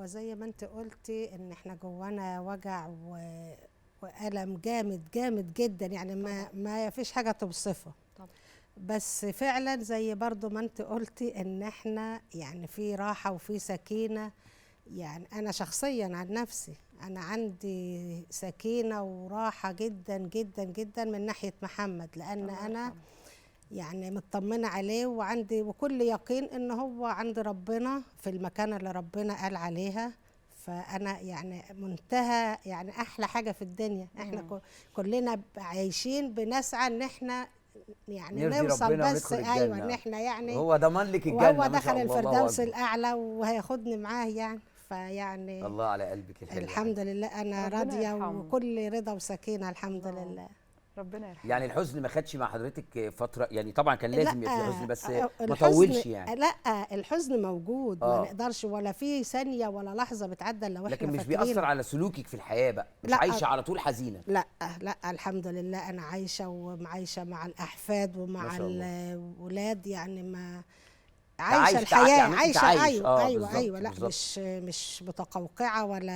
هو زي ما انت قلتي ان احنا جوانا وجع وألم جامد جامد جدا، يعني ما فيش حاجة توصفه. طبعا. بس فعلا زي برضو ما انت قلتي ان احنا يعني في راحة وفي سكينة. يعني انا شخصيا عن نفسي انا عندي سكينة وراحة جدا جدا جدا من ناحية محمد، لان الله انا يرحمه. يعني مطمنة عليه وعندي وكل يقين ان هو عند ربنا في المكان اللي ربنا قال عليها. فانا يعني منتهى يعني احلى حاجة في الدنيا. احنا كلنا عايشين بنسعى ان احنا يعني نرضي نوصل، ربنا بس وندخل ايوه ان الجنه. احنا يعني هو ضمان لك وهو الجنه، ما دخل شاء الله، الله الفردوس اكبر. الاعلى وهياخدني معاه يعني. فيعني الله على قلبك الحلو يا حاج. الحمد لله انا ربنا راضية يرحمه. وكل رضا وسكينة الحمد الله. لله. ربنا يرحمه. يعني الحزن ما خدش مع حضرتك فتره؟ يعني طبعا كان لا لازم يبقى في حزن بس ما الحزن، طولش يعني. لا الحزن موجود، ما اه نقدرش ولا في ثانية ولا لحظة بتعدى لو احنا لكن مش فاكرين. بيأثر على سلوكك في الحياه بقى، مش لا عايشه على طول حزينه؟ لا لا الحمد لله انا عايشة ومعايشة مع الاحفاد ما ومع شاء الله. الولاد، يعني ما عايشة تعايش الحياة، يعني انت عايشة تعايش. ايوه اه ايوه ايوه، بالظبط لا بالظبط. مش متقوقعة ولا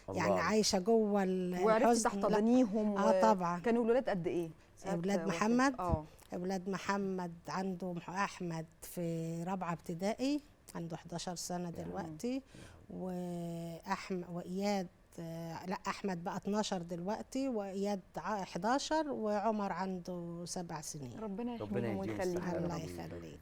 يعني الله الله. عايشة جوه وعرفتي الحزن، لا. تحتضنيهم؟ اه طبعا. كانوا الولاد قد ايه ساعة اولاد وفاة؟ محمد، اه. اولاد محمد عنده احمد في رابعه ابتدائي، عنده 11 سنه دلوقتي. واحمد واياد لا احمد بقى 12 دلوقتي، واياد 11، وعمر عنده 7 سنين. ربنا ربنا يحميهم يديهم ويخليهم الصحة يا يا الله رب. رب. يخليك.